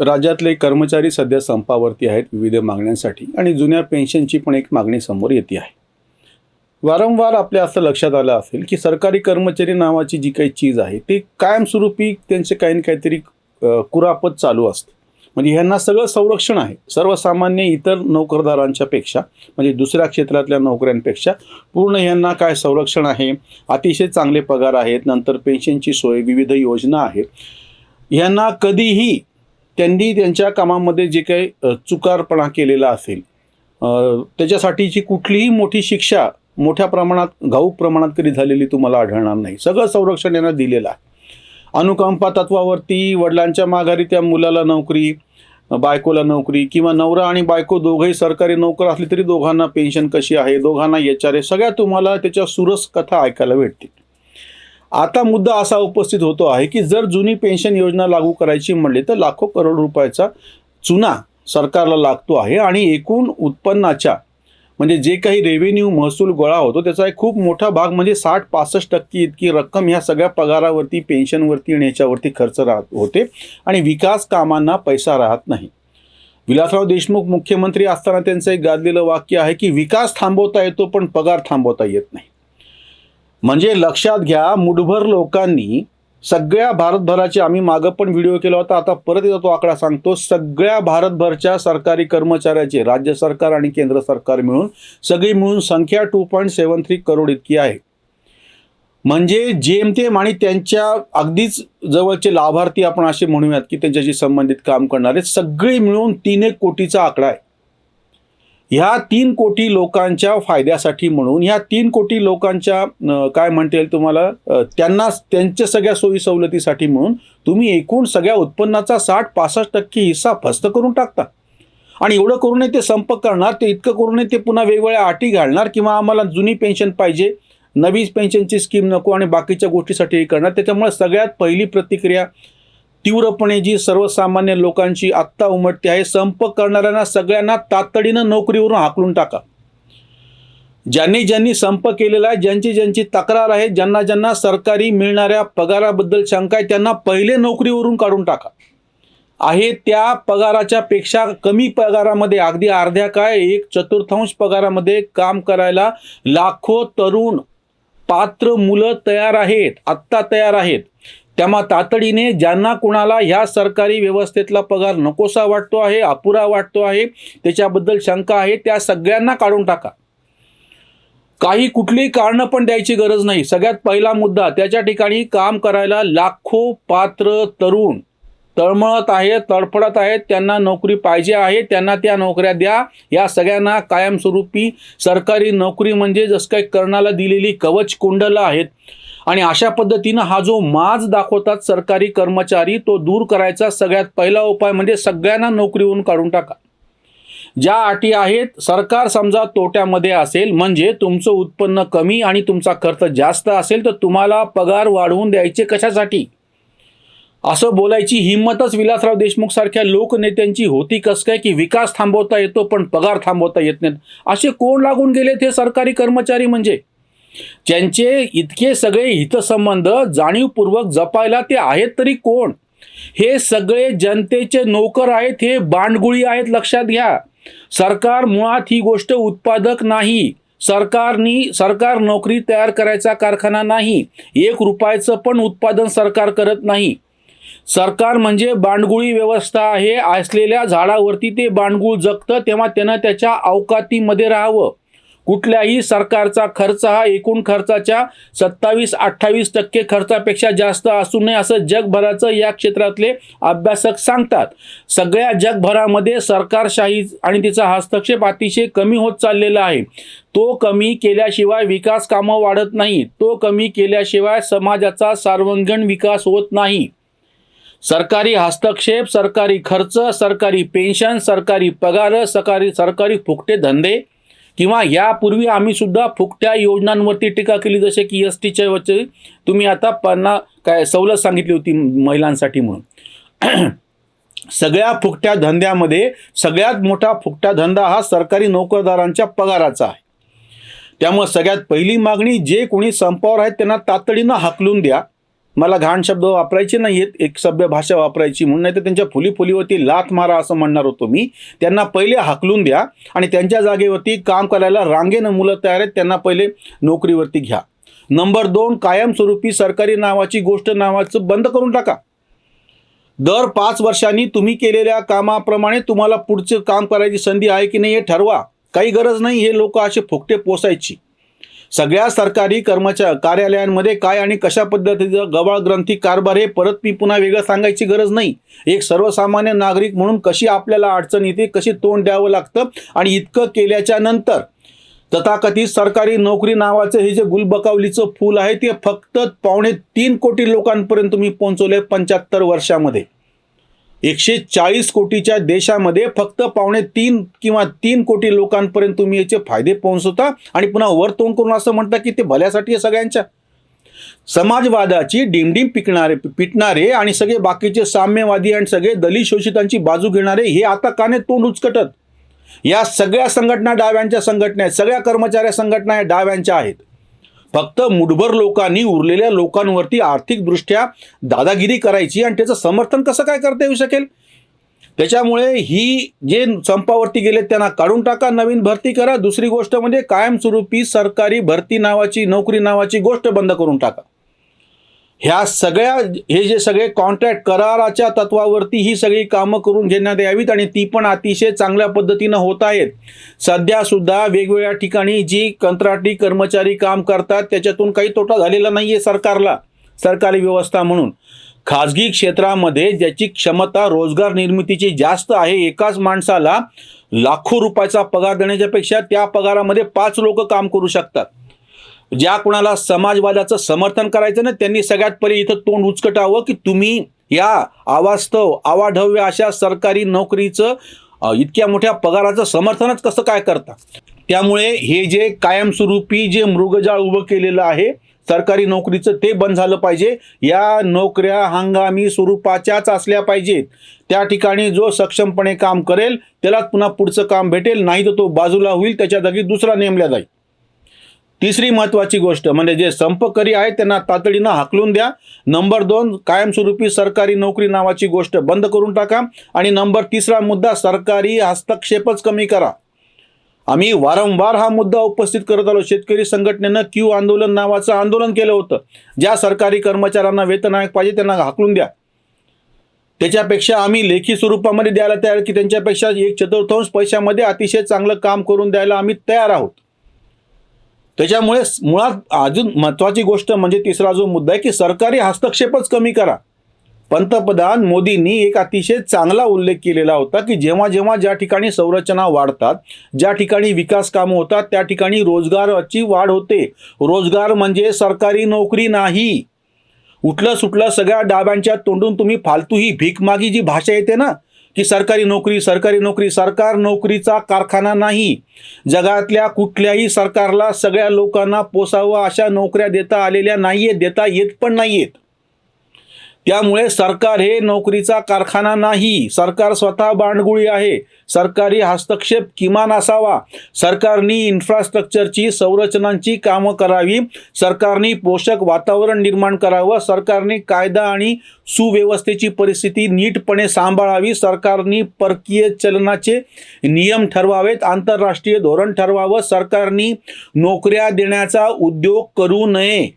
राज्यातले कर्मचारी सध्या संपावरती आहेत विविध मागण्यांसाठी आणि जुन्या पेन्शनची पण एक मागणी समोर येते आहे. वारंवार आपल्या असं लक्षात आलं असेल की सरकारी कर्मचारी नावाची जी काही चीज आहे ती कायमस्वरूपी त्यांचे काही ना काहीतरी कुरापत चालू असते. म्हणजे ह्यांना सगळं संरक्षण आहे सर्वसामान्य इतर नोकरदारांच्या पेक्षा, म्हणजे दुसऱ्या क्षेत्रातल्या नोकऱ्यांपेक्षा पूर्ण ह्यांना काय संरक्षण आहे, अतिशय चांगले पगार आहेत, नंतर पेन्शनची सोय, विविध योजना आहेत. ह्यांना कधीही त्यांनी त्यांच्या कामामध्ये जे काही चुकारपणा केलेला असेल त्याच्यासाठीची कुठलीही मोठी शिक्षा मोठ्या प्रमाणात घाऊक प्रमाणात कधी झालेली तुम्हाला आढळणार नाही. सगळं संरक्षण यांना दिलेलं आहे. अनुकंपा तत्वावरती वडिलांच्या माघारी त्या मुलाला नोकरी, बायकोला नोकरी, किंवा नवरा आणि बायको दोघंही सरकारी नोकर असले तरी दोघांना पेन्शन कशी आहे, दोघांना HR, सगळ्या तुम्हाला त्याच्या सुरस कथा ऐकायला भेटतील. आता मुद्दा असा उपस्थित होतो आहे की जर जुनी पेन्शन योजना लागू करायची म्हणली तर लाखो करोड रुपयाचा चुना सरकारला लागतो आहे आणि एकूण उत्पन्नाच्या म्हणजे जे काही रेव्हेन्यू महसूल गोळा होतो त्याचा एक खूप मोठा भाग म्हणजे 60-65% इतकी रक्कम ह्या सगळ्या पगारावरती, पेन्शनवरती आणि ह्याच्यावरती खर्च होते आणि विकास कामांना पैसा राहत नाही. विलासराव देशमुख मुख्यमंत्री असताना त्यांचं एक गाजलेलं वाक्य आहे की विकास थांबवता येतो पण पगार थांबवता येत नाही. म्हणजे लक्षात घ्या, मुठभर लोकांनी सगळ्या भारतभराचे, आम्ही मागं पण व्हिडिओ केला होता, आता परत एकदा तो आकडा सांगतो, सगळ्या भारतभरच्या सरकारी कर्मचाऱ्याचे, राज्य सरकार आणि केंद्र सरकार मिळून सगळी मिळून संख्या 2.73 करोड इतकी आहे. म्हणजे जेमतेम आणि त्यांच्या अगदीच जवळचे लाभार्थी आपण असे म्हणूयात की त्यांच्याशी संबंधित काम करणारे सगळे मिळून 3 कोटीचा आकडा आहे. ह्या 3 कोटी लोकांच्या फायद्यासाठी म्हणून, ह्या 3 कोटी लोकांच्या काय म्हणता येईल तुम्हाला, त्यांना त्यांच्या सगळ्या सोयी सवलतीसाठी म्हणून तुम्ही एकूण सगळ्या उत्पन्नाचा 60-65% हिस्सा फस्त करून टाकता. आणि एवढं करूनही ते संप करणार, ते इतकं करूनही ते पुन्हा वेगवेगळ्या अटी घालणार किंवा आम्हाला जुनी पेन्शन पाहिजे, नवी पेन्शनची स्कीम नको आणि बाकीच्या गोष्टीसाठी करणार. त्याच्यामुळे सगळ्यात पहिली प्रतिक्रिया तीव्रपणे जी सर्वसामान्य लोकांची आत्ता उमटते आहे, संप करणाऱ्यांना सगळ्यांना तातडीनं नोकरीवरून हाकलून टाका. ज्यांनी ज्यांनी संप केलेला आहे, ज्यांची ज्यांची तक्रार आहे, ज्यांना ज्यांना सरकारी मिळणाऱ्या पगाराबद्दल शंका आहे, त्यांना पहिले नोकरीवरून काढून टाका. आहे त्या पगाराच्या पेक्षा कमी पगारामध्ये, अगदी अर्ध्या काय 1/4 पगारामध्ये काम करायला लाखो तरुण पात्र मुलं तयार आहेत, आत्ता तयार आहेत. त्यामुळे तातडीने ज्यांना कुणाला ह्या सरकारी व्यवस्थेतला पगार नकोसा वाटतो आहे, अपुरा वाटतो आहे, त्याच्याबद्दल शंका आहे, त्या सगळ्यांना काढून टाका. काही कुठलीही कारणं पण द्यायची गरज नाही. सगळ्यात पहिला मुद्दा, त्याच्या ठिकाणी काम करायला लाखो पात्र तरुण तळमळत आहेत, तडफडत आहेत, त्यांना नोकरी पाहिजे आहे, त्यांना त्या नोकऱ्या द्या. या सगळ्यांना कायमस्वरूपी सरकारी नोकरी म्हणजे जसं काही कर्णाला दिलेली कवच कुंडलं आहेत. आणि अशा पद्धतीनं हा जो माज दाखवतात सरकारी कर्मचारी, तो दूर करायचा सगळ्यात पहिला उपाय म्हणजे सगळ्यांना नोकरीवरून काढून टाका. ज्या अटी आहेत, सरकार समजा तोट्यामध्ये असेल म्हणजे तुमचं उत्पन्न कमी आणि तुमचा खर्च जास्त असेल तर तुम्हाला पगार वाढवून द्यायचे कशासाठी, असं बोलायची हिंमतच विलासराव देशमुख सारख्या लोकनेत्यांची होती कसं काय की विकास थांबवता येतो पण पगार थांबवता येत नाहीत. असे कोण लागून गेले ते सरकारी कर्मचारी, म्हणजे ज्यांचे इतके सगळे हितसंबंध जाणीवपूर्वक जपायला ते आहेत तरी कोण? हे सगळे जनतेचे नोकर आहेत, हे बांडगुळी आहेत, लक्षात घ्या. सरकार मुळात ही गोष्ट उत्पादक नाही. सरकार नोकरी तयार करायचा कारखाना नाही. 1 रुपयाचं पण उत्पादन सरकार करत नाही. सरकार म्हणजे बांडगुळी व्यवस्था आहे. असलेल्या झाडावरती ते बांडगुळ जगतं, तेव्हा त्यानं त्याच्या अवकातीमध्ये राहावं. कुठल्याही सरकारचा खर्च हा एकूण खर्चाच्या 27-28% खर्चापेक्षा जास्त असू नये असं जगभराचं या क्षेत्रातले अभ्यासक सांगतात. सगळ्या जगभरामध्ये सरकारशाही आणि तिचा हस्तक्षेप अतिशय कमी होत चाललेला आहे. तो कमी केल्याशिवाय विकास कामं वाढत नाही. तो कमी केल्याशिवाय समाजाचा सर्वांगीण विकास होत नाही. सरकारी हस्तक्षेप, सरकारी खर्च, सरकारी पेन्शन, सरकारी पगार, सरकारी फुकटे धंदे, किंवा यापूर्वी आम्ही सुद्धा फुकट्या योजनांवरती टीका केली, जसे की STच्या वरती तुम्ही आता काय सवलत सांगितली होती महिलांसाठी म्हणून. सगळ्या फुकट्या धंद्यामध्ये सगळ्यात मोठा फुकटा धंदा हा सरकारी नोकरदारांच्या पगाराचा आहे. त्यामुळे सगळ्यात पहिली मागणी, जे कोणी संपावर आहेत त्यांना तातडीनं हाकलून द्या. मला घाण शब्द वापरायचे नाहीत, एक सभ्य भाषा वापरायची म्हणून, नाही तर त्यांच्या फुलीफुलीवरती लाथ मारा असं म्हणणार होतो मी. त्यांना पहिले हाकलून द्या आणि त्यांच्या जागेवरती काम करायला रांगेनं मुलं तयार आहेत, त्यांना पहिले नोकरीवरती घ्या. नंबर 2, कायमस्वरूपी सरकारी नावाची गोष्ट नावाचं बंद करून टाका. दर 5 वर्षांनी तुम्ही केलेल्या कामाप्रमाणे तुम्हाला पुढचं काम करायची संधी आहे की नाही हे ठरवा. काही गरज नाही हे लोक असे फुकटे पोसायची. सगळ्या सरकारी कार्यालयांमध्ये काय आणि कशा पद्धतीचा गबाळ ग्रंथी कारभार हे परत मी पुन्हा वेगळं सांगायची गरज नाही. एक सर्वसामान्य नागरिक म्हणून कशी आपल्याला अडचण येते, कशी तोंड द्यावं लागतं, आणि इतकं केल्याच्या नंतर तथाकथित सरकारी नोकरी नावाचं हे जे गुलबकावलीचं फूल आहे ते फक्त 2.25 कोटी लोकांपर्यंत तुम्ही पोहोचवले 75 वर्षामध्ये. 140 कोटीच्या देशामध्ये फक्त 2.25 किंवा 3 कोटी लोकांपर्यंत तुम्ही याचे फायदे पोहोचवता आणि पुन्हा वर तोंड करून असं म्हणता की ते भल्यासाठी आहे सगळ्यांच्या. समाजवादाची डिमडिम पिटणारे आणि सगळे बाकीचे साम्यवादी आणि सगळे दलित शोषितांची बाजू घेणारे हे आता काने तोंड उचकटत. या सगळ्या संघटना डाव्यांच्या संघटना आहेत, सगळ्या कर्मचारी संघटना या डाव्यांच्या आहेत. फक्त मुठभर लोकांनी उरलेल्या लोकांवरती आर्थिकदृष्ट्या दादागिरी करायची आणि त्याचं समर्थन कसं काय करता येऊ शकेल. त्याच्यामुळे ही जे संपावरती गेले त्यांना काढून टाका, नवीन भरती करा. दुसरी गोष्ट म्हणजे कायमस्वरूपी सरकारी भरती नावाची नोकरी नावाची गोष्ट बंद करून टाका. ह्या सगळ्या हे जे सगळे कॉन्ट्रॅक्ट कराराच्या तत्वावरती ही सगळी कामं करून घेण्यात यावीत आणि ती पण अतिशय चांगल्या पद्धतीनं होत आहेत. सध्या सुद्धा वेगवेगळ्या ठिकाणी जी कंत्राटी कर्मचारी काम करतात त्याच्यातून काही तोटा झालेला नाही आहे सरकारला, सरकारी व्यवस्था म्हणून. खाजगी क्षेत्रामध्ये ज्याची क्षमता रोजगार निर्मितीची जास्त आहे, एकाच माणसाला लाखो रुपयाचा पगार देण्याच्या पेक्षा त्या पगारामध्ये 5 लोक काम करू शकतात. ज्या कोणाला समाजवादाचं समर्थन करायचं ना त्यांनी सगळ्यात पहिले इथं तोंड उचकटावं की तुम्ही या अवास्तव अवाढव्य अशा सरकारी नोकरीचं इतक्या मोठ्या पगाराचं समर्थनच कसं काय करता. त्यामुळे हे जे कायमस्वरूपी जे मृगजाळ उभं केलेलं आहे सरकारी नोकरीचं ते बंद झालं पाहिजे. या नोकऱ्या हंगामी स्वरूपाच्याच असल्या पाहिजेत. त्या ठिकाणी जो सक्षमपणे काम करेल त्याला पुन्हा पुढचं काम भेटेल, नाही तर तो बाजूला होईल, त्याच्या जागी दुसरा नेमला जाईल. तिसरी महत्त्वाची गोष्ट म्हणजे जे संपकरी आहेत त्यांना तातडीनं हाकलून द्या. नंबर 2, कायमस्वरूपी सरकारी नोकरी नावाची गोष्ट बंद करून टाका. आणि नंबर 3 मुद्दा, सरकारी हस्तक्षेपच कमी करा. आम्ही वारंवार हा मुद्दा उपस्थित करत आलो. शेतकरी संघटनेनं क्यू आंदोलन नावाचं आंदोलन केलं होतं. ज्या सरकारी कर्मचाऱ्यांना वेतन आयोग पाहिजे त्यांना हाकलून द्या. त्याच्यापेक्षा आम्ही लेखी स्वरूपामध्ये द्यायला तयार की त्यांच्यापेक्षा 1/4 पैशामध्ये अतिशय चांगलं काम करून द्यायला आम्ही तयार आहोत. त्याच्यामुळे मुळात अजून महत्त्वाची गोष्ट म्हणजे तिसरा जो मुद्दा आहे की सरकारी हस्तक्षेपच कमी करा. पंतप्रधान मोदींनी एक अतिशय चांगला उल्लेख केलेला होता की जेव्हा जेव्हा ज्या ठिकाणी संरचना वाढतात, ज्या ठिकाणी विकास कामं होतात त्या ठिकाणी रोजगाराची वाढ होते. रोजगार म्हणजे सरकारी नोकरी नाही. उठलं सुटलं सगळ्या डाब्यांच्या तोंडून तुम्ही फालतू ही भीकमागी जी भाषा येते ना की सरकारी नोकरी सरकारी नोकरी, सरकार नोकरीचा कारखाना नाही. जगातल्या कुठल्याही सरकारला सगळ्या लोकांना पोसावं अशा नोकऱ्या देता आलेल्या नाहीयेत, देता येत पण नाहीयेत. त्यामुळे सरकार हे नोकरीचा कारखाना नाही. सरकार स्वतः बांडगुळी आहे. सरकारी हस्तक्षेप किमान असावा. सरकारनी इन्फ्रास्ट्रक्चरची संरचनांची कामं करावी. सरकारने पोषक वातावरण निर्माण करावं. सरकारने कायदा आणि सुव्यवस्थेची परिस्थिती नीटपणे सांभाळावी. सरकारने परकीय चलनाचे नियम ठरवावेत. आंतरराष्ट्रीय धोरण ठरवावं. सरकारने नोकऱ्या देण्याचा उद्योग करू नये.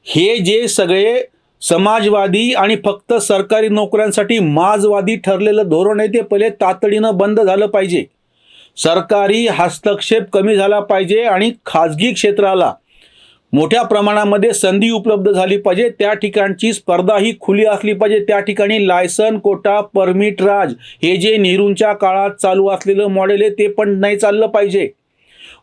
हे जे सगळे समाजवादी आणि फक्त सरकारी नोकऱ्यांसाठी माजवादी ठरलेलं धोरण आहे ते पहिले तातडीनं बंद झालं पाहिजे. सरकारी हस्तक्षेप कमी झाला पाहिजे आणि खाजगी क्षेत्राला मोठ्या प्रमाणामध्ये संधी उपलब्ध झाली पाहिजे. त्या ठिकाणची स्पर्धा ही खुली असली पाहिजे. त्या ठिकाणी लायसन, कोटा, परमिट राज हे जे नेहरूंच्या काळात चालू असलेलं मॉडेल आहे ते पण नाही चाललं पाहिजे.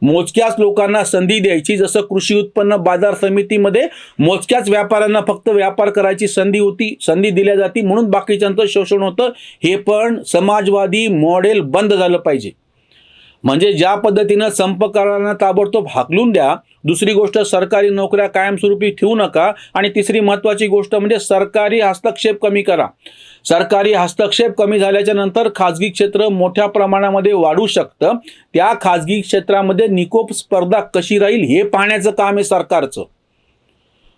मोजक्याच लोकांना संधी द्यायची. जसं कृषी उत्पन्न बाजार समितीमध्ये मोजक्याच व्यापाऱ्यांना फक्त व्यापार करायची संधी दिल्या जाते म्हणून बाकीच्यांचं शोषण होतं. हे पण समाजवादी मॉडेल बंद झालं पाहिजे. म्हणजे ज्या पद्धतीनं संपकरांना ताबडतोब हाकलून द्या. दुसरी गोष्ट, सरकारी नोकऱ्या कायमस्वरूपी ठेवू नका. आणि तिसरी महत्त्वाची गोष्ट म्हणजे सरकारी हस्तक्षेप कमी करा. सरकारी हस्तक्षेप कमी झाल्याच्या नंतर खाजगी क्षेत्र मोठ्या प्रमाणामध्ये वाढू शकतं. त्या खाजगी क्षेत्रामध्ये निकोप स्पर्धा कशी राहील हे पाहण्याचं काम आहे सरकारचं.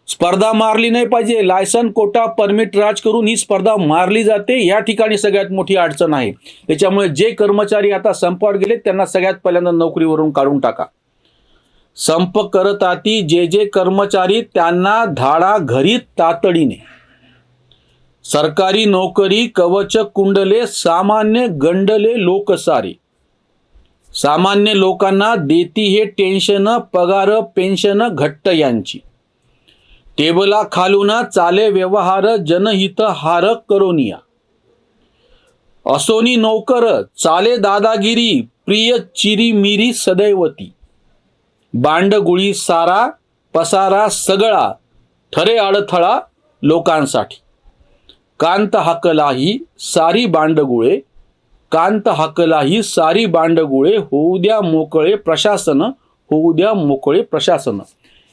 स्पर्धा मारली नाही पाहिजे. लायसन कोटा परमिट राज करून ही स्पर्धा मारली जाते. या ठिकाणी सगळ्यात मोठी अडचण आहे. त्याच्यामुळे जे कर्मचारी आता संपावर गेले त्यांना सगळ्यात पहिल्यांदा नोकरीवरून काढून टाका. संप करताती जे कर्मचारी त्यांना धाडा घरी तातडीने. सरकारी नोकरी कवच कुंडले सामान्य गंडले लोक सारे. सामान्य लोकांना देती हे टेन्शन पगार पेन्शन घट्ट यांची. टेबला खालून चाले व्यवहार जनहित हार करोनिया. असोनी नौकर चाले दादागिरी प्रिय चिरीमिरी सदैवती. बांडगुळी सारा पसारा सगळा ठरे अडथळा लोकांसाठी. कांत हाकलाही सारी बांडगुळे. कांत हाकलाही सारी बांडगुळे होऊ द्या मोकळे प्रशासन. होऊ द्या मोकळे प्रशासन.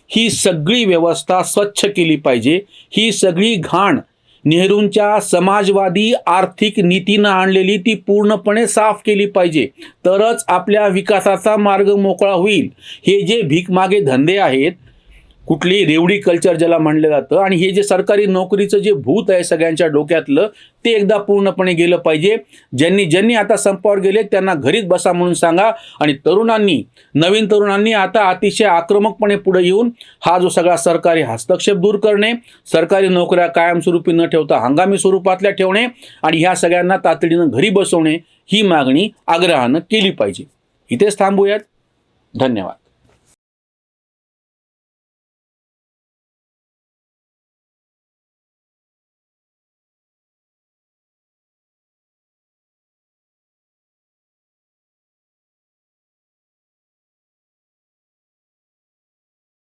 ही सगळी व्यवस्था स्वच्छ केली पाहिजे. ही सगळी घाण नेहरूंच्या समाजवादी आर्थिक नीतीनं आणलेली ती पूर्णपणे साफ केली पाहिजे. तरच आपल्या विकासाचा मार्ग मोकळा होईल. हे जे भीकमागे धंदे आहेत, कुठली रेवडी कल्चर ज्याला म्हणलं जातं, आणि हे जे सरकारी नोकरीचं जे भूत आहे सगळ्यांच्या डोक्यातलं, ते एकदा पूर्णपणे गेलं पाहिजे. ज्यांनी आता संपावर गेले त्यांना घरीच बसा म्हणून सांगा. आणि नवीन तरुणांनी आता अतिशय आक्रमकपणे पुढे येऊन हा जो सगळा सरकारी हस्तक्षेप दूर करणे, सरकारी नोकऱ्या कायमस्वरूपी न ठेवता हंगामी स्वरूपातल्या ठेवणे आणि ह्या सगळ्यांना तातडीनं घरी बसवणे, ही मागणी आग्रहानं केली पाहिजे. इथेच थांबूयात. धन्यवाद.